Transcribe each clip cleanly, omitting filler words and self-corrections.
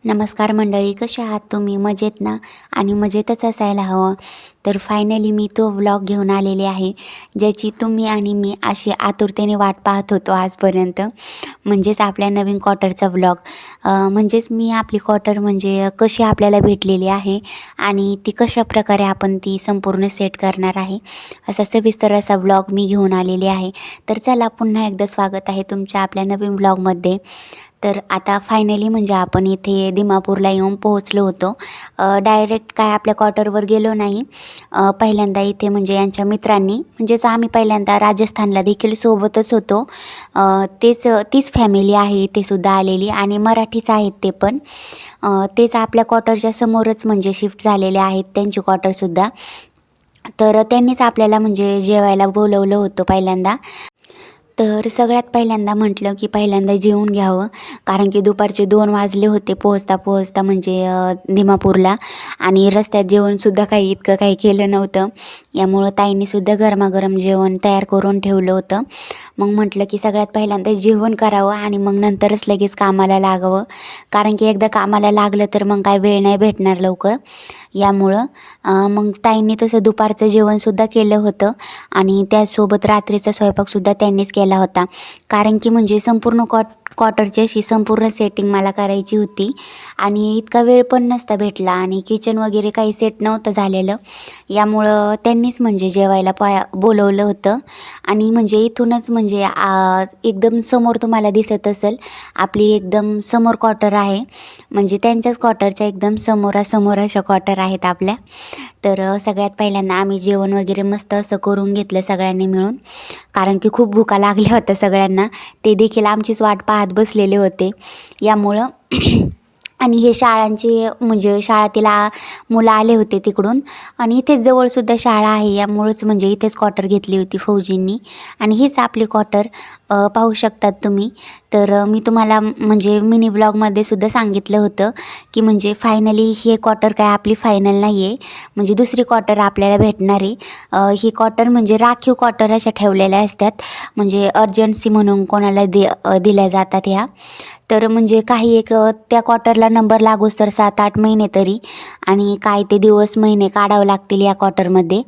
नमस्कार मंडळी, कसे आहात तुम्ही? मजेत ना? आणि मजेतच असायला हवं. तर फायनली मी तो व्लॉग घेऊन आलेले आहे, ज्याची तुम्ही आणि मी अशी आतुरतेने वाट पाहत होतो आजपर्यंत. म्हणजेच आपल्या नवीन क्वार्टरचा व्लॉग. म्हणजेच मी आपली क्वार्टर म्हणजे कशी आपल्याला भेटलेली आहे आणि ती कशाप्रकारे आपण ती संपूर्ण सेट करणार आहे, असा सविस्तर असा व्लॉग मी घेऊन आलेले आहे. तर चला, पुन्हा एकदा स्वागत आहे तुमच्या आपल्या नवीन व्लॉगमध्ये. तर आता फायनली म्हणजे आपण इथे दिमापूरला येऊन पोहोचलो होतो. डायरेक्ट काय आपल्या क्वार्टरवर गेलो नाही. पहिल्यांदा इथे म्हणजे यांच्या मित्रांनी, म्हणजेच आम्ही पहिल्यांदा राजस्थानला देखील सोबतच होतो. तीच फॅमिली आहे इथे सुद्धा आलेली आणि मराठीच आहेत ते पण. तेच आपल्या क्वार्टरच्या समोरच म्हणजे शिफ्ट झालेले आहेत त्यांची क्वार्टरसुद्धा. तर त्यांनीच आपल्याला म्हणजे जेवायला बोलवलं होतं पहिल्यांदा. तर सगळ्यात पहिल्यांदा म्हटलं की पहिल्यांदा जेवून घ्यावं, कारण की दुपारचे 2 वाजले होते पोहोचता पोहोचता म्हणजे दिमापूरला. आणि रस्त्यात जेवणसुद्धा काही इतकं काही केलं नव्हतं. यामुळं ताईंनीसुद्धा गरमागरम जेवण तयार करून ठेवलं होतं. मग म्हटलं की सगळ्यात पहिल्यांदा जेवण करावं आणि मग नंतरच लगेच कामाला लागावं, कारण की एकदा कामाला लागलं तर मग काय वेळ नाही भेटणार लवकर. यामुळं मग ताईंनी तसं दुपारचं जेवणसुद्धा केलं होतं आणि त्याचसोबत रात्रीचा स्वयंपाकसुद्धा त्यांनीच केला होता. कारण की म्हणजे संपूर्ण क्वार्टरची अशी संपूर्ण सेटिंग मला करायची होती आणि इतका वेळ पण नसता भेटला आणि किचन वगैरे काही सेट नव्हतं झालेलं. यामुळं त्यांनीच म्हणजे जेवायला बोलवलं होतं. आणि म्हणजे इथूनच म्हणजे एकदम समोर तुम्हाला दिसत असेल, आपली एकदम समोर क्वार्टर आहे. म्हणजे त्यांच्याच क्वार्टरच्या एकदम समोरासमोर अशा क्वार्टर आहेत आपल्या. तर सगळ्यात पहिल्यांदा आम्ही जेवण वगैरे मस्त असं करून घेतलं सगळ्यांनी मिळून, कारण की खूप भुका लागल्या होत्या सगळ्यांना. ते देखील आमचीच वाट पाहत बसलेले होते. यामुळं आणि हे शाळांचे म्हणजे शाळेतील मुलं आले होते तिकडून आणि इथेच जवळसुद्धा शाळा आहे. यामुळंच म्हणजे इथेच क्वार्टर घेतली होती फौजींनी आणि हीच आपली क्वार्टर पाहू शकतात तुम्ही. तर मी तुम्हाला म्हणजे मिनी व्लॉगमध्ये सुद्धा सांगितलं होतं की म्हणजे फायनली हे क्वार्टर काय आपली फायनल नाही आहे, म्हणजे दुसरी क्वार्टर आपल्याला भेटणार आहे. ही क्वार्टर म्हणजे राखीव क्वार्टर अशा ठेवलेल्या असतात, म्हणजे अर्जन्सी म्हणून कोणाला दिल्या जातात ह्या. तर म्हणजे काही एक त्या क्वार्टरला नंबर लागूच तर 7-8 महिने तरी, आणि काय ते दिवस महिने काढावं लागतील या क्वार्टरमध्ये.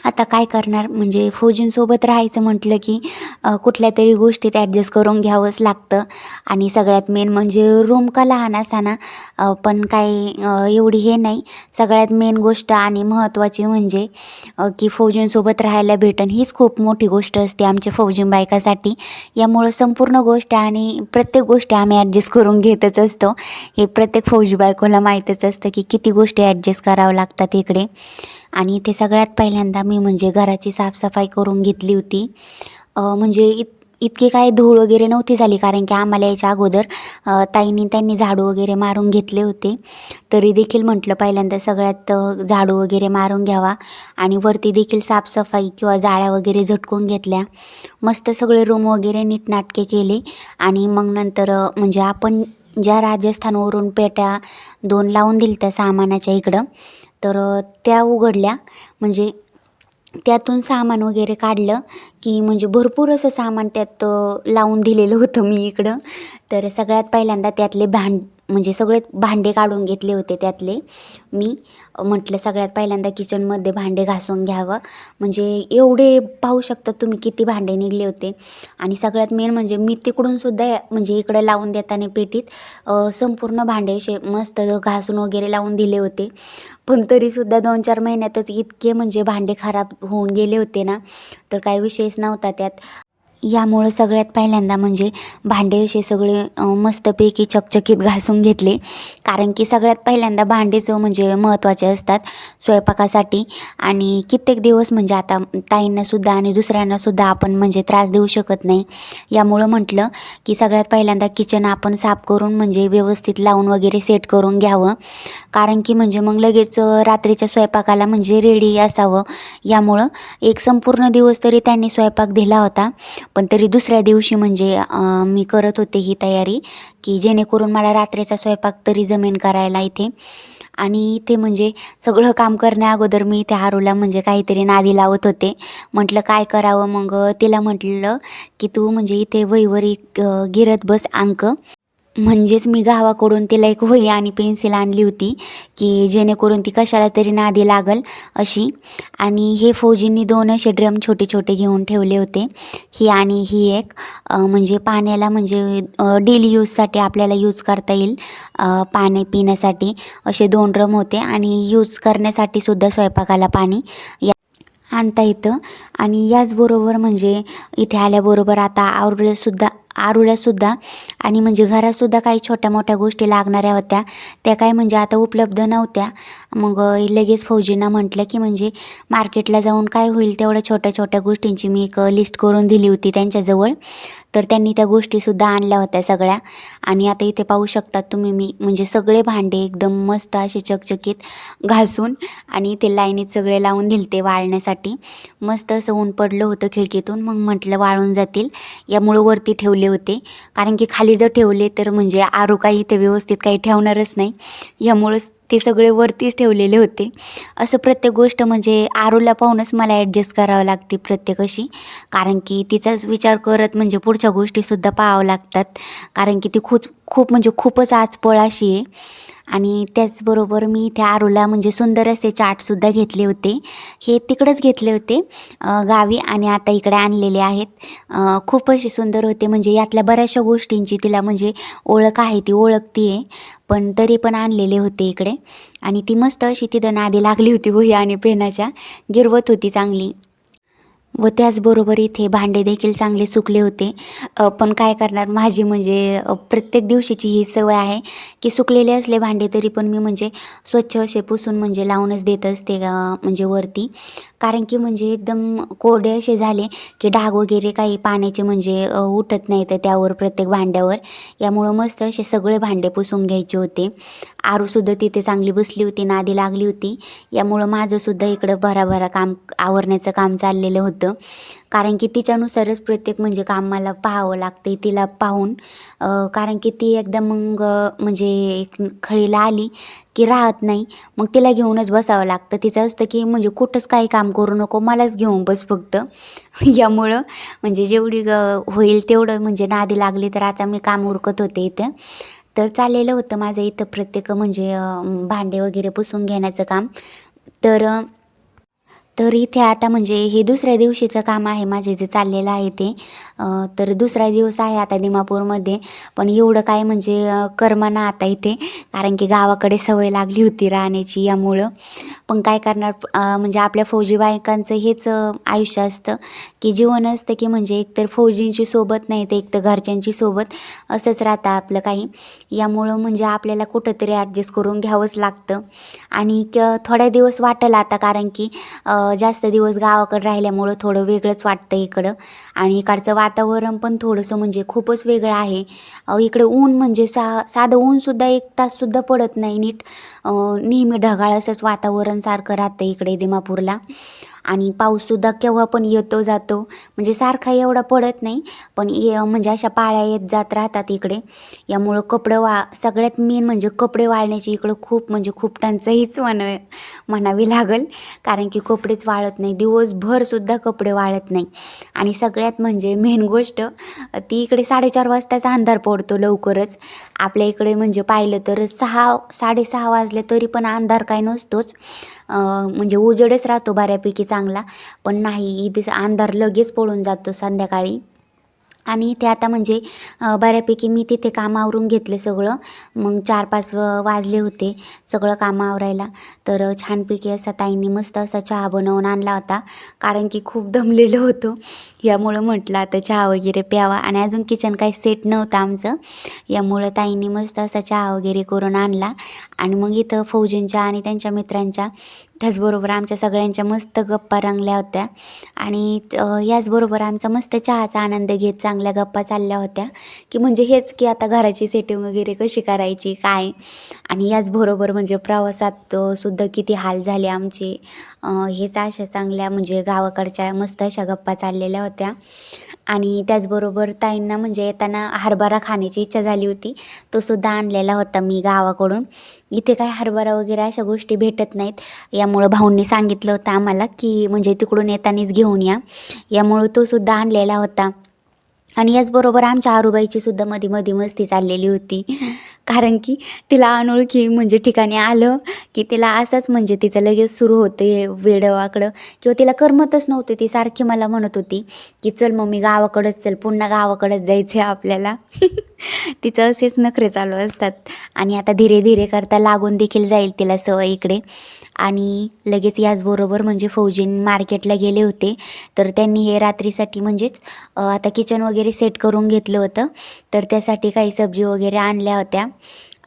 आता काय करणार, म्हणजे फौजींसोबत राहायचं म्हटलं की कुठल्या तरी गोष्टीत ॲडजस्ट करून घ्यावंच लागतं. आणि सगळ्यात मेन म्हणजे रूम का लहान असाना, पण काही एवढी हे नाही. सगळ्यात मेन गोष्ट आणि महत्त्वाची म्हणजे की फौजींसोबत राहायला भेटणं हीच खूप मोठी गोष्ट असते आमच्या फौजीं बायकासाठी. यामुळं संपूर्ण गोष्ट आणि प्रत्येक गोष्ट आम्ही ॲडजस्ट करून घेतच असतो. हे प्रत्येक फौजी बायकोला माहीतच असतं की किती गोष्टी ॲडजस्ट कराव्या लागतात इकडे. आणि इथे सगळ्यात पहिल्यांदा मी म्हणजे घराची साफसफाई करून घेतली होती. म्हणजे इतकी काय धूळ वगैरे नव्हती झाली, कारण की आम्हाला याच्या अगोदर त्यांनी झाडू वगैरे मारून घेतले होते. तरी देखील म्हटलं पहिल्यांदा सगळ्यात झाडू वगैरे मारून घ्यावा आणि वरती देखील साफसफाई किंवा जाळ्या वगैरे झटकून घेतल्या. मस्त सगळे रूम वगैरे नीटनाटके केले. आणि मग नंतर म्हणजे आपण ज्या राजस्थानवरून पेट्या 2 लावून दिल्या त्या सामानाच्या इकडं, तर त्या उघडल्या. म्हणजे त्यातून सामान वगैरे काढलं की म्हणजे भरपूर असं सामान त्यात लावून दिलेलं होतं मी इकडं. तर सगळ्यात पहिल्यांदा त्यातले म्हणजे सगळे भांडे काढून घेतले होते त्यातले मी. म्हटलं सगळ्यात पहिल्यांदा किचनमध्ये भांडे घासून घ्यावं, म्हणजे एवढे पाहू शकता तुम्ही किती भांडे निघले होते. आणि सगळ्यात मेन म्हणजे मी तिकडूनसुद्धा म्हणजे इकडे लावून देताना पेटीत संपूर्ण भांडे असे मस्त घासून वगैरे लावून दिले होते. पण तरीसुद्धा 2-4 महिन्यातच इतके म्हणजे भांडे खराब होऊन गेले होते ना, तर काही विषयच नव्हता त्यात. यामुळं सगळ्यात पहिल्यांदा म्हणजे भांडे असे सगळे मस्तपैकी चकचकीत घासून घेतले, कारण की सगळ्यात पहिल्यांदा भांडेच म्हणजे महत्त्वाचे असतात स्वयंपाकासाठी. आणि कित्येक दिवस म्हणजे आता ताईंनासुद्धा आणि दुसऱ्यांनासुद्धा आपण म्हणजे त्रास देऊ शकत नाही. यामुळं म्हटलं की सगळ्यात पहिल्यांदा किचन आपण साफ करून म्हणजे व्यवस्थित लावून वगैरे सेट करून घ्यावं, कारण की म्हणजे मग लगेच रात्रीच्या स्वयंपाकाला म्हणजे रेडी असावं. यामुळं एक संपूर्ण दिवस तरी त्यांनी स्वयंपाक दिला होता, पण तरी दुसऱ्या दिवशी म्हणजे मी करत होते ही तयारी की जेणेकरून मला रात्रीचा स्वयंपाक तरी जमेन करायला इथे. आणि इथे म्हणजे सगळं काम करण्या अगोदर मी त्या आरूला म्हणजे काहीतरी नादी लावत होते. म्हटलं काय करावं, मग तिला म्हटलं की तू म्हणजे इथे वहीवर गिरत बस अंक. म्हणजेच मी गावाकडून तिला एक वही आणि पेन्सिल आणली होती, की जेणेकरून ती कशाला तरी नादी लागल अशी. आणि हे फौजींनी 2 असे ड्रम छोटे छोटे घेऊन ठेवले होते, ही आणि ही एक. म्हणजे पाण्याला म्हणजे डेली यूजसाठी आपल्याला यूज करता येईल, पाणी पिण्यासाठी असे 2 ड्रम होते आणि यूज करण्यासाठी सुद्धा स्वयंपाकाला पाणी आणता येतं. आणि याचबरोबर म्हणजे इथे आल्याबरोबर आता आरूलासुद्धा आणि म्हणजे घरातसुद्धा काही छोट्या मोठ्या गोष्टी लागणाऱ्या होत्या, त्या काय म्हणजे आता उपलब्ध नव्हत्या. मग लगेच फौजींना म्हटलं की म्हणजे मार्केटला जाऊन काय होईल तेवढ्या छोट्या छोट्या गोष्टींची मी एक लिस्ट करून दिली होती त्यांच्याजवळ. तर त्यांनी त्या गोष्टीसुद्धा आणल्या होत्या सगळ्या. आणि आता इथे पाहू शकतात तुम्ही, मी म्हणजे सगळे भांडे एकदम मस्त असे चकचकीत घासून आणि ते लाईनीत सगळे लावून दिलते वाळण्यासाठी. मस्त असं ऊन पडलं होतं खिडकीतून, मग म्हटलं वाळून जातील यामुळं वरती ठेवले होते. कारण की खाली जर ठेवले तर म्हणजे आरू काही इथे व्यवस्थित काही ठेवणारच नाही, यामुळंच ते सगळे वरतीच ठेवलेले होते. असं प्रत्येक गोष्ट म्हणजे आरूला पाहूनच मला ॲडजस्ट करावं लागते प्रत्येक अशी, कारण की तिचाच विचार करत म्हणजे पुढच्या गोष्टीसुद्धा पाहावं लागतात. कारण की ती खूप म्हणजे खूपच आचपळ अशी आहे. आणि त्याचबरोबर मी इथे आरूला म्हणजे सुंदर असे चार्टसुद्धा घेतले होते. हे तिकडंच घेतले होते गावी, आणि आता इकडे आणलेले आहेत. खूप असे सुंदर होते, म्हणजे यातल्या बऱ्याचशा गोष्टींची तिला म्हणजे ओळख आहे, ती ओळखती आहे. पण तरी पण आणलेले होते इकडे. आणि ती मस्त अशी तिथं नादी लागली होती वही आणि पेनाच्या, गिरवत होती चांगली. व त्याचबरोबर इथे भांडे देखील चांगले सुकले होते. पण काय करणार, माझी म्हणजे प्रत्येक दिवशीची ही सवय आहे की सुकलेले असले भांडे तरी पण मी म्हणजे स्वच्छ असे पुसून म्हणजे लावूनच देत असते म्हणजे वरती. कारण की म्हणजे एकदम कोरडे असे झाले की डाग वगैरे काही पाण्याचे म्हणजे उठत नाही तर त्यावर प्रत्येक भांड्यावर. यामुळं मस्त असे सगळे भांडे पुसून घ्यायचे होते. आरूसुद्धा तिथे चांगली बसली होती, नादी लागली होती. यामुळं माझंसुद्धा इकडं भराभरा काम आवरण्याचं काम चाललेलं होतं. कारण की तिच्यानुसारच प्रत्येक म्हणजे काम मला पाहावं लागते तिला पाहून. कारण की ती एकदम मग म्हणजे एक खळीला आली की राहत नाही, मग तिला घेऊनच बसावं लागतं. तिचं असतं की म्हणजे कुठंच काही काम करू नको, मलाच घेऊन बस फक्त. यामुळं म्हणजे जेवढी होईल तेवढं म्हणजे नादी लागली तर आता मी काम उरकत होते इथं. तर चाललेलं होतं माझं इथं प्रत्येक म्हणजे भांडे वगैरे पुसून घेण्याचं काम. तर तर इथे आता म्हणजे हे दुसऱ्या दिवशीचं काम आहे माझे जे चाललेलं आहे ते. तर दुसरा दिवस आहे आता दिमापूरमध्ये. पण एवढं काय म्हणजे करमना आता इथे, कारण की गावाकडे सवय लागली होती राहण्याची यामुळं. पण काय करणार, म्हणजे आपल्या फौजी बायकांचं हेच आयुष्य असतं की जीवन असतं की म्हणजे एकतर फौजींची सोबत नाही तर एकतर घरच्यांची सोबत, असंच राहतं आपलं काही. यामुळं म्हणजे आपल्याला कुठंतरी ॲडजस्ट करून घ्यावंच लागतं. आणि थोड्या दिवस वाटेल आता, कारण की जास्त दिवस गावाकडे राहिल्यामुळं थोडं वेगळंच वाटतं इकडं. आणि इकडचं वातावरण पण थोडंसं म्हणजे खूपच वेगळं आहे. इकडे ऊन म्हणजे साधं ऊनसुद्धा 1 ताससुद्धा पडत नाही नीट. नेहमी ढगाळ असंच वातावरण सारखं राहतं इकडे दिमापूरला. आणि पाऊससुद्धा केव्हा पण येतो जातो, म्हणजे सारखा एवढा पडत नाही, पण म्हणजे अशा पाळ्या येत जात राहतात इकडे. यामुळं सगळ्यात मेन म्हणजे कपडे वाळण्याची इकडं खूप म्हणजे खूप टंचाईच म्हणावी लागेल. कारण की कपडेच वाळत नाही, दिवसभरसुद्धा कपडे वाळत नाही. आणि सगळ्यात म्हणजे मेन गोष्ट ती, इकडे 4:30 वाजताचा अंधार पडतो लवकरच. आपल्या इकडे म्हणजे पाहिलं तर 6-6:30 वाजले तरी पण अंधार काय नसतोच. म्हणजे उजेडच राहतो बऱ्यापैकी चांगला. पण नाही, इथे अंधार लगेच पडून जातो संध्याकाळी. आणि ते आता म्हणजे बऱ्यापैकी मी तिथे काम आवरून घेतले सगळं. मग 4-5 वाजले होते सगळं काम आवरायला. तर छानपैकी असा ताईंनी मस्त असा चहा बनवून आणला होता, कारण की खूप दमलेलो होतो. यामुळं म्हटलं आता चहा वगैरे प्यावा, आणि अजून किचन काही सेट नव्हतं आमचं. यामुळं ताईंनी मस्त असा चहा वगैरे करून आणला. आणि मग इथं फौजींच्या आणि त्यांच्या मित्रांच्या, त्याचबरोबर आमच्या सगळ्यांच्या मस्त गप्पा रंगल्या होत्या. आणि याचबरोबर आमचा मस्त चहाचा आनंद घेत चांगल्या गप्पा चालल्या होत्या, की म्हणजे हेच की आता घराची सेटिंग वगैरे कशी करायची काय. आणि याचबरोबर म्हणजे प्रवासात सुद्धा किती हाल झाले आमचे. हेच अशा चांगल्या म्हणजे गावाकडच्या मस्त अशा गप्पा चाललेल्या होत्या. आणि त्याचबरोबर ताईंना म्हणजे येताना हरभरा खाण्याची इच्छा झाली होती, तो सुद्धा आणलेला होता मी गावाकडून. इथे काय हरभरा वगैरे अशा गोष्टी भेटत नाहीत. यामुळं भाऊंनी सांगितलं होतं आम्हाला की म्हणजे तिकडून येतानाच घेऊन या, यामुळं तो सुद्धा आणलेला होता. आणि याचबरोबर आमच्या आरूबाईची सुद्धा मध्ये मध्ये मस्ती चाललेली होती. कारण की तिला अनोळखी म्हणजे ठिकाणी आलं की तिला असंच म्हणजे तिचं लगेच सुरू होतं हे वेडं किंवा तिला करमतच नव्हतं. ती सारखी मला म्हणत होती की चल मम्मी गावाकडंच चल, पुन्हा गावाकडंच जायचं आहे आपल्याला. तिचं असेच नखरे चालू असतात. आणि आता धीरे धीरे करता लागून देखील जाईल तिला सवय इकडे. आणि लगेच याचबरोबर म्हणजे फौजीन मार्केटला गेले होते, तर त्यांनी हे रात्रीसाठी म्हणजेच आता किचन वगैरे सेट करून घेतलं होतं. तर त्यासाठी काही सब्जी वगैरे आणल्या होत्या.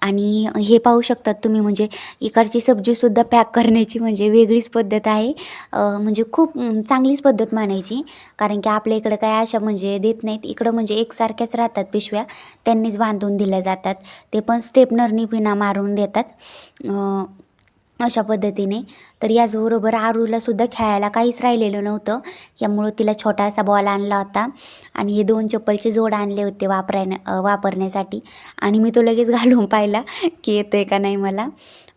आणि हे पाहू शकतात तुम्ही म्हणजे इकडची सब्जीसुद्धा पॅक करण्याची म्हणजे वेगळीच पद्धत आहे. म्हणजे खूप चांगलीच पद्धत म्हणायची. कारण की आपल्या इकडं काय अशा म्हणजे देत नाहीत. इकडं म्हणजे एकसारख्याच राहतात पिशव्या, त्यांनीच बांधून दिल्या जातात. ते पण स्टेपनरनी पिना मारून देतात अशा पद्धतीने. तर याचबरोबर आरूलासुद्धा खेळायला काहीच राहिलेलं नव्हतं. यामुळं तिला छोटासा बॉल आणला होता आणि हे 2 चप्पलचे जोड आणले होते वापरण्यासाठी. आणि मी तो लगेच घालून पाहिला की येतो आहे का नाही मला.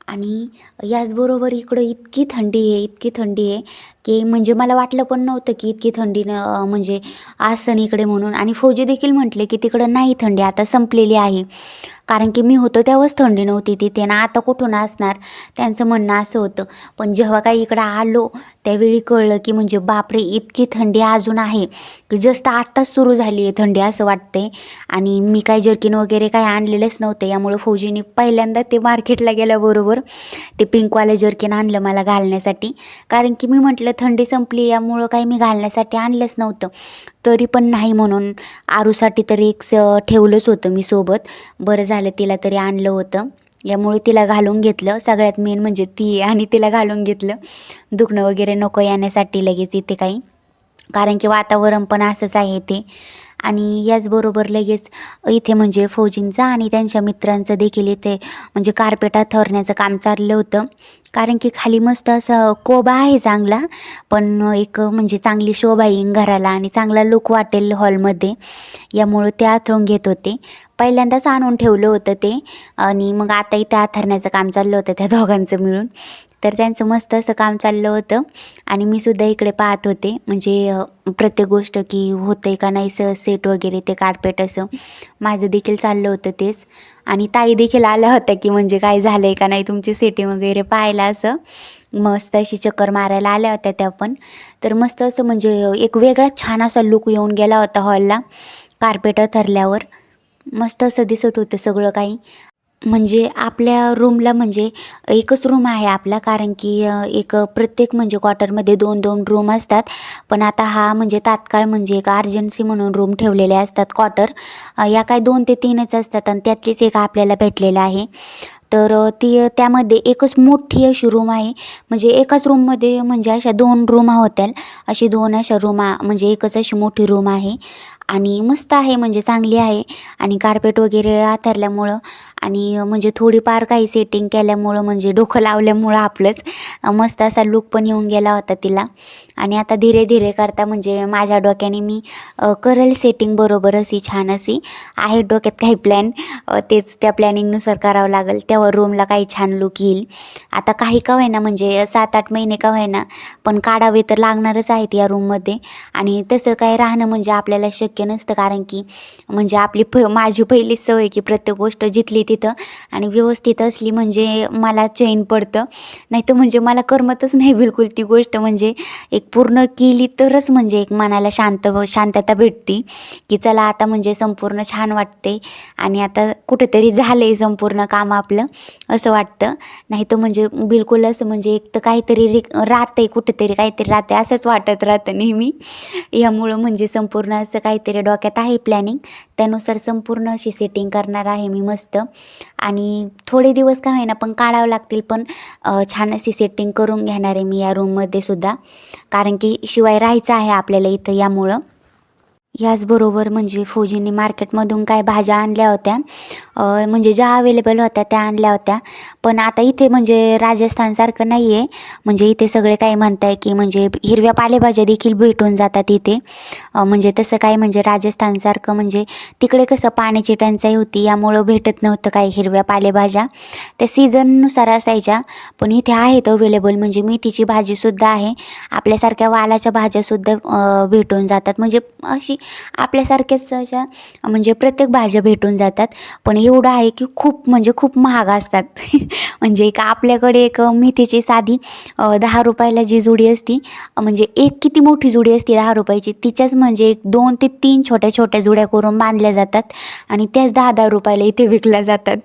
आणि याचबरोबर इकडं इतकी थंडी आहे, इतकी थंडी आहे की म्हणजे मला वाटलं पण नव्हतं की इतकी थंडीनं म्हणजे असेल इकडे म्हणून. आणि फौजी देखील म्हटले की तिकडं नाही थंडी, आता संपलेली आहे. कारण की मी होतो तेव्हाच थंडी नव्हती तिथे ना, आता कुठून असणार, त्यांचं म्हणणं असं होतं. पण जेव्हा काही इकडं आलो त्यावेळी कळलं की म्हणजे बापरे, इतकी थंडी अजून आहे की जस्ट आत्ताच सुरू झाली आहे थंडी असं वाटते. आणि मी काही जर्किन वगैरे काही आणलेलेच नव्हते. यामुळं फौजीने पहिल्यांदा ते मार्केटला गेल्याबरोबर ते पिंकवाले जर्किन आणलं मला घालण्यासाठी. कारण की मी म्हटलं थंडी संपली यामुळं काही मी घालण्यासाठी आणलंच नव्हतं. तरी पण नाही म्हणून आरूसाठी तरी एक ठेवलंच होतं मी सोबत. बरं झालं तिला तरी आणलं होतं. यामुळे तिला घालून घेतलं. सगळ्यात मेन म्हणजे ती आहे आणि तिला घालून घेतलं. दुखणं वगैरे नको येण्यासाठी लगेच इथे काही. कारण की वातावरण पण असंच आहे ते. आणि याचबरोबर लगेच इथे म्हणजे फौजींचा आणि त्यांच्या मित्रांचं देखील इथे म्हणजे कार्पेट थरण्याचं काम चाललं होतं. कारण की खाली मस्त असं कोबा आहे चांगला, पण एक म्हणजे चांगली शोभा येईन घराला आणि चांगला लुक वाटेल हॉलमध्ये, यामुळं ते आथरून घेत होते. पहिल्यांदाच आणून ठेवलं होतं ते. आणि मग आता इथे आथरण्याचं काम चाललं होतं त्या दोघांचं मिळून. तर त्यांचं मस्त असं काम चाललं होतं आणि मी सुद्धा इकडे पाहत होते म्हणजे प्रत्येक गोष्ट की होतं आहे का नाही सेट वगैरे ते कार्पेट असं. माझं देखील चाललं होतं तेच. आणि ताई देखील आल्या होत्या की म्हणजे काय झालं आहे का नाही तुमची सेटिंग वगैरे पाहायला असं. मस्त अशी चक्कर मारायला आल्या होत्या त्या पण. तर मस्त असं म्हणजे एक वेगळाच छान असा लुक येऊन गेला होता हॉलला कार्पेट थरल्यावर. मस्त असं दिसत होतं सगळं काही. म्हणजे आपल्या रूमला म्हणजे एकच रूम आहे आपला. कारण की एक प्रत्येक म्हणजे क्वार्टरमध्ये 2-2 रूम असतात. पण आता हा म्हणजे तात्काळ म्हणजे एक अर्जन्सी म्हणून रूम ठेवलेले असतात क्वार्टर. या काय 2 ते 3च असतात आणि त्यातलीच एक आपल्याला भेटलेलं आहे. तर ती त्यामध्ये एकच मोठी अशी रूम आहे. म्हणजे एकाच रूममध्ये म्हणजे अशा 2 रूमा होत्या. अशी 2 अशा रूमा म्हणजे एकच अशी मोठी रूम आहे. आणि मस्त आहे म्हणजे चांगली आहे. आणि कार्पेट वगैरे आथरल्यामुळं आणि म्हणजे थोडीफार काही सेटिंग केल्यामुळं म्हणजे डोकं लावल्यामुळं आपलंच मस्त असा लूक पण येऊन गेला होता तिला. आणि आता धीरे धीरे करता म्हणजे माझ्या डोक्याने मी करेल सेटिंग बरोबर अशी छान अशी आहे डोक्यात काही प्लॅन. तेच त्या प्लॅनिंगनुसार करावं लागेल, तेव्हा रूमला काही छान लूक येईल. आता काही का होईना म्हणजे 7-8 महिने का होईना पण काढावे तर लागणारच आहेत या रूममध्ये. आणि तसं काय राहणं म्हणजे आपल्याला शक्य नसतं. कारण की म्हणजे आपली माझी पहिलीच सवय की प्रत्येक गोष्ट जिथली तिथं आणि व्यवस्थित असली म्हणजे मला चैन पडतं. नाहीतर म्हणजे मला करमतच नाही बिलकुल ती गोष्ट. म्हणजे एक पूर्ण केली तरच म्हणजे एक मनाला शांतता भेटते की चला आता म्हणजे संपूर्ण छान वाटते आणि आता कुठेतरी झालं आहे संपूर्ण काम आपलं असं वाटतं. नाही तर म्हणजे बिलकुल असं म्हणजे एक तर काहीतरी राहते कुठेतरी काहीतरी राहते असंच वाटत राहतं नेहमी. यामुळं म्हणजे संपूर्ण असं काहीतरी डोक्यात आहे प्लॅनिंग, त्यानुसार संपूर्ण अशी सेटिंग करणार आहे मी मस्त. आणि थोडे दिवस का होईना पण काढावं लागतील पण छान अशी सेटिंग करून घेणार आहे मी या रूममध्ये सुद्धा. कारण की शिवाय राहायचं आहे आपल्याला इथं यामुळं. याचबरोबर म्हणजे फौजींनी मार्केटमधून काय भाज्या आणल्या होत्या म्हणजे ज्या अवेलेबल होत्या त्या आणल्या होत्या. पण आता इथे म्हणजे राजस्थानसारखं नाही आहे. म्हणजे इथे सगळे काय म्हणताय की म्हणजे हिरव्या पालेभाज्या देखील भेटून जातात इथे. म्हणजे तसं काय म्हणजे राजस्थानसारखं म्हणजे तिकडे कसं पाण्याची टंचाई होती यामुळं भेटत नव्हतं काही हिरव्या पालेभाज्या. त्या सीझननुसार असायच्या. पण इथे आहेत अवेलेबल म्हणजे मेथीची भाजीसुद्धा आहे. आपल्यासारख्या वालाच्या भाज्यासुद्धा भेटून जातात. म्हणजे अशी आपल्यासारख्याच अशा म्हणजे प्रत्येक भाज्या भेटून जातात. पण एवढं आहे की खूप म्हणजे खूप महाग असतात. म्हणजे एक आपल्याकडे एक मेथीची साधी 10 रुपयाला जी जुडी असती, म्हणजे एक किती मोठी जुडी असते 10 रुपयाची, तिच्याच म्हणजे एक 2 ते 3 छोट्या-छोट्या जुड्या करून बांधल्या जातात आणि त्याच 10-10 रुपयाला इथे विकल्या जातात.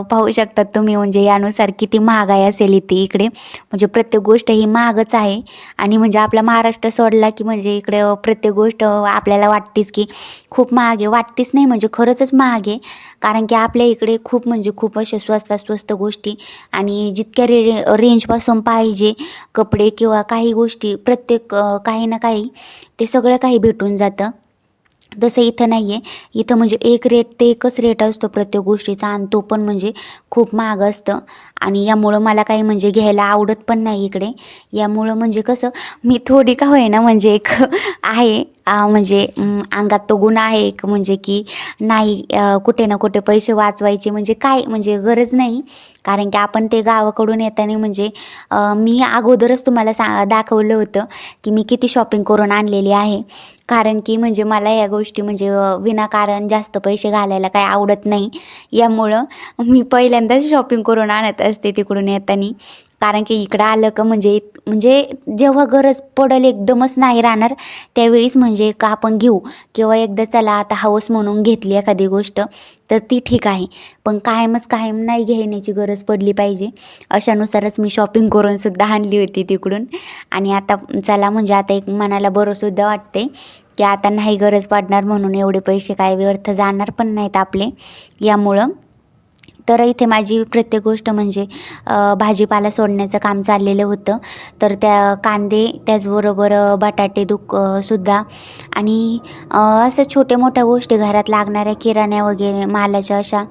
पाहू शकतात तुम्ही म्हणजे यानुसार किती महागाई असेल इथे इकडे. म्हणजे प्रत्येक गोष्ट ही महागच आहे आणि म्हणजे आपला महाराष्ट्र सोडला की म्हणजे इकडे प्रत्येक गोष्ट आपल्याला वाटतेच की खूप महाग आहे. वाटतेच नाही म्हणजे खरंचच महाग आहे. कारण की आपल्या इकडे खूप म्हणजे खूप अशा स्वस्तात स्वस्त गोष्टी आणि जितक्या रेंजपासून पाहिजे कपडे किंवा काही गोष्टी प्रत्येक काही ना काही ते सगळं काही भेटून जातं. तसं इथं नाही आहे. इथं म्हणजे एक रेट ते एकच रेट असतो प्रत्येक गोष्टीचा आणि तो पण म्हणजे खूप महाग असतं आणि यामुळं मला काही म्हणजे घ्यायला आवडत पण नाही इकडे. यामुळं म्हणजे कसं मी थोडी का होईना म्हणजे एक आहे म्हणजे अंगात तो गुण आहे एक म्हणजे की नाही कुठे ना कुठे पैसे वाचवायचे म्हणजे काय म्हणजे गरज नाही. कारण की आपण ते गावाकडून येताना म्हणजे मी अगोदरच तुम्हाला दाखवलं होतं की मी किती शॉपिंग करून आणलेली आहे. कारण की म्हणजे मला या गोष्टी म्हणजे विनाकारण जास्त पैसे घालायला काही आवडत नाही. यामुळं मी पहिल्यांदाच शॉपिंग करून आणत असते तिकडून येताना. कारण की इकडं आलं का म्हणजे म्हणजे जेव्हा गरज पडेल एकदमच नाही राहणार त्यावेळीच म्हणजे का आपण घेऊ किंवा एकदा चला आता हौस म्हणून घेतली एखादी गोष्ट तर ती ठीक आहे. पण कायमच कायम नाही घेण्याची गरज पडली पाहिजे. अशानुसारच मी शॉपिंग करून सुद्धा आणली होती तिकडून. आणि आता चला म्हणजे आता एक मनाला बरंसुद्धा वाटते की आता नाही गरज पडणार म्हणून एवढे पैसे काय व्यर्थ जाणार पण नाहीत आपले यामुळं. तर इथे माझी प्रत्येक गोष्ट म्हणजे भाजीपाला सोडण्याचं काम चाललेलं होतं. तर त्या कांदे त्याचबरोबर बटाटे सुद्धा आणि असं छोट्या मोठ्या गोष्टी घरात लागणाऱ्या किराण्या वगैरे मालाच्या अशा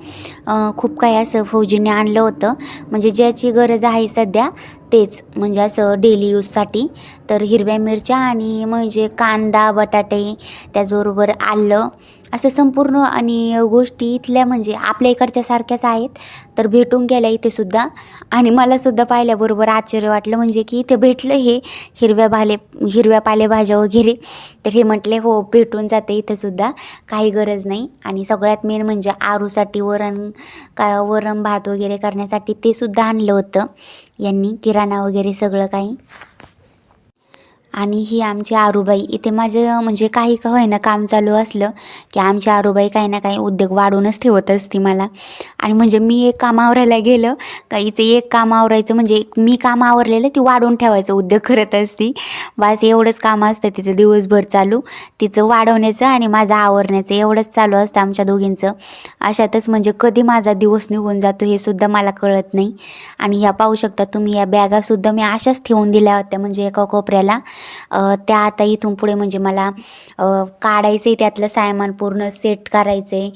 खूप काही असं फौजीने आणलं होतं. म्हणजे ज्याची गरज आहे सध्या तेच म्हणजे असं डेली यूजसाठी. तर हिरव्या मिरच्या आणि म्हणजे कांदा बटाटे त्याचबरोबर आलं असं संपूर्ण आणि गोष्टी इथल्या म्हणजे आपल्या इकडच्या सारख्याच आहेत. तर भेटून गेल्या इथे सुद्धा आणि मला सुद्धा पाहिल्याबरोबर आश्चर्य वाटलं म्हणजे की इथे भेटलं हे हिरव्या पालेभाज्या वगैरे. तर हे म्हटले हो भेटून जाते इथं सुद्धा काही गरज नाही. आणि सगळ्यात मेन म्हणजे आरूसाठी वरण भात वगैरे करण्यासाठी ते सुद्धा आणलं होतं यांनी किराणा वगैरे सगळं काही. आणि ही आमची आरूबाई इथे माझं म्हणजे काही का होईना काम चालू असलं की आमची आरूबाई काही ना काही उद्योग वाढूनच ठेवत असते मला. आणि म्हणजे मी एक काम आवरायला गेलं का हिचं एक काम आवरायचं म्हणजे मी काम आवरलेलं ती वाढवून ठेवायचं उद्योग करत असती. बस एवढंच काम असतं तिचं दिवसभर चालू. तिचं वाढवण्याचं आणि माझं आवरण्याचं एवढंच चालू असतं आमच्या दोघींचं. अशातच म्हणजे कधी माझा दिवस निघून जातो हे सुद्धा मला कळत नाही. आणि ह्या पाहू शकता तुम्ही या बॅगासुद्धा मी अशाच ठेवून दिल्या होत्या म्हणजे एका कोपऱ्याला. त्या आता इथून पुढे म्हणजे मला काढायचं आहे त्यातलं सामान पूर्ण सेट करायचं आहे.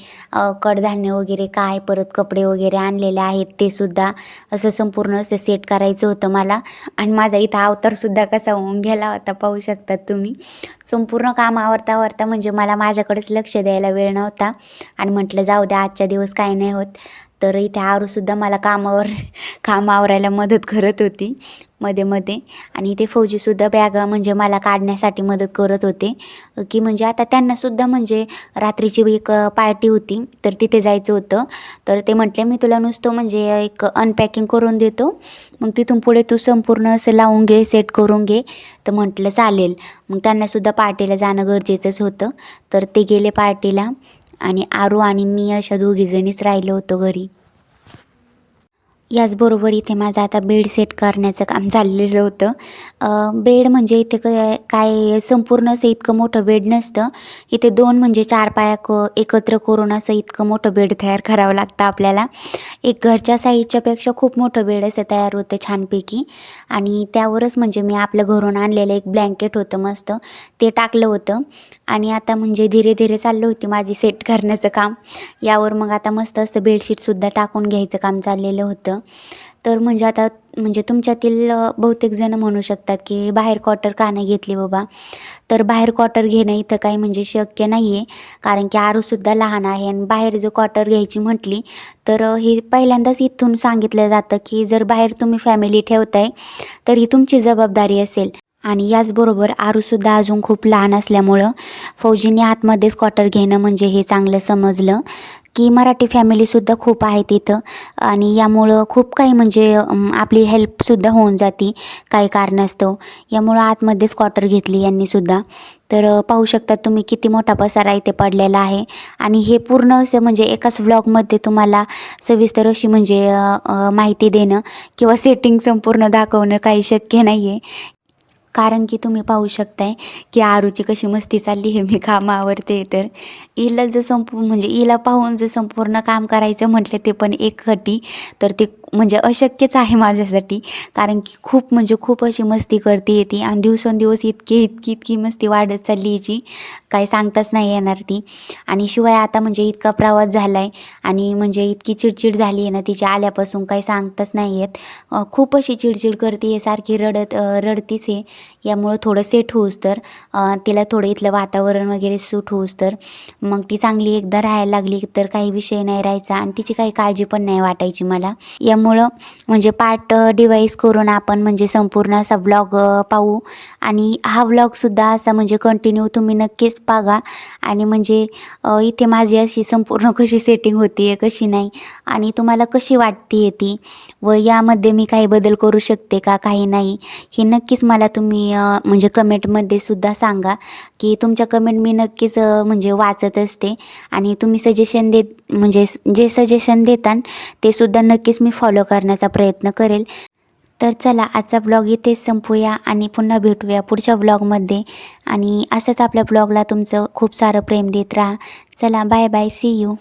कडधान्य वगैरे काय परत कपडे वगैरे आणलेले आहेत ते सुद्धा असं संपूर्ण असं सेट करायचं होतं मला. आणि माझा इथं अवतारसुद्धा कसा होऊन गेला होता पाहू शकतात तुम्ही. संपूर्ण काम आवरता म्हणजे मला माझ्याकडेच लक्ष द्यायला वेळ नव्हता आणि म्हटलं जाऊ द्या आजच्या दिवस काही नाही होत. तर इथे आरूसुद्धा मला काम आवरायला मदत करत होती मध्ये आणि ते फौजीसुद्धा बॅगा म्हणजे मला काढण्यासाठी मदत करत होते की म्हणजे आता त्यांनासुद्धा म्हणजे रात्रीची एक पार्टी होती तर तिथे जायचं होतं. तर ते म्हटले मी तुला नुसतं म्हणजे एक अनपॅकिंग करून देतो मग तिथून पुढे तू संपूर्ण असं लावून घे सेट करून घे. तर म्हटलं चालेल. मग त्यांनासुद्धा पार्टीला जाणं गरजेचंच होतं. तर ते गेले पार्टीला आणि आरू आणि मी अशा दोघीजणीच राहिलो होतो घरी. याचबरोबर इथे माझं आता बेड सेट करण्याचं काम चाललेलं होतं. बेड म्हणजे इथे काय संपूर्ण असं इतकं मोठं बेड नसतं. इथे 2 म्हणजे 4 पाया एकत्र करून असं इतकं मोठं बेड तयार करावं लागतं आपल्याला. एक घरच्या साईजच्या पेक्षा खूप मोठं बेड असं तयार होतं छानपैकी. आणि त्यावरच म्हणजे मी आपलं घरून आणलेलं एक ब्लँकेट होतं मस्त ते टाकलं होतं. आणि आता म्हणजे धीरे धीरे चाललं होती माझी सेट करण्याचं काम. यावर मग आता मस्त असं बेडशीटसुद्धा टाकून घ्यायचं काम चाललेलं होतं. तर म्हणजे आता म्हणजे तुमच्यातील बहुतेक जण म्हणू शकतात की बाहेर क्वार्टर का नाही घेतली बाबा. तर बाहेर क्वार्टर घेणं इथं काही म्हणजे शक्य नाही आहे. कारण की आरूसुद्धा लहान आहे आणि बाहेर जर क्वार्टर घ्यायची म्हटली तर हे पहिल्यांदाच इथून सांगितलं जातं की जर बाहेर तुम्ही फॅमिली ठेवताय तर ही तुमची जबाबदारी असेल. आणि याचबरोबर आरूसुद्धा अजून खूप लहान असल्यामुळं फौजीने आतमध्येच क्वार्टर घेणं म्हणजे हे चांगलं समजलं की मराठी फॅमिलीसुद्धा खूप आहे तिथं आणि यामुळं खूप काही म्हणजे आपली हेल्पसुद्धा होऊन जाते काही कारणास्तव. यामुळं आतमध्येच क्वार्टर घेतली यांनीसुद्धा. तर पाहू शकता तुम्ही किती मोठा पसारा इथे पडलेला आहे आणि हे पूर्ण असं म्हणजे एकाच व्लॉगमध्ये तुम्हाला सविस्तर अशी म्हणजे माहिती देणं किंवा सेटिंग संपूर्ण दाखवणं काही शक्य नाही आहे. कारण की तुम्ही पाहू शकताय की आरूची कशी मस्ती चालली आहे. मी कामावरते तर हिला जर म्हणजे हिला पाहून जर संपूर्ण काम करायचं म्हटलं ते पण एकखटी तर ते म्हणजे अशक्यच आहे माझ्यासाठी. कारण की खूप म्हणजे खूप अशी मस्ती करते ती आणि दिवसेंदिवस इतकी मस्ती वाढत चालली हिची काही सांगताच नाही येणार ती. आणि शिवाय आता म्हणजे इतका प्रवास झाला आहे आणि म्हणजे इतकी चिडचिड झाली आहे ना तिची आल्यापासून काही सांगताच नाही येत. खूप अशी चिडचिड करते आहे, सारखी रडतीच आहे. यामुळं थोडं सेट होऊस तर तिला थोडं इथलं वातावरण वगैरे सूट होऊस तर मग ती चांगली एकदा राहायला लागली तर काही विषय नाही राहायचा आणि तिची काही काळजी पण नाही वाटायची मला. यामुळं म्हणजे पार्ट डिवाईस करून आपण म्हणजे संपूर्ण असा व्लॉग पाहू आणि हा व्लॉगसुद्धा असा म्हणजे कंटिन्यू तुम्ही नक्कीच बघा. आणि म्हणजे इथे माझी अशी संपूर्ण कशी सेटिंग होती आहे कशी नाही आणि तुम्हाला कशी वाटते आहे ती व यामध्ये मी काही बदल करू शकते का काही नाही हे नक्कीच मला तुम्ही म्हणजे कमेंटमध्ये सुद्धा सांगा की तुमच्या कमेंट मी नक्कीच म्हणजे वाचत असते आणि तुम्ही सजेशन म्हणजे जे सजेशन देतान ते सुद्धा नक्कीच मी फॉलो करण्याचा प्रयत्न करेल. तर चला आजचा ब्लॉग इथेच संपूया आणि पुन्हा भेटूया पुढच्या ब्लॉगमध्ये आणि असंच आपल्या ब्लॉगला तुमचं खूप सारं प्रेम देत राहा. चला बाय बाय, सी यू.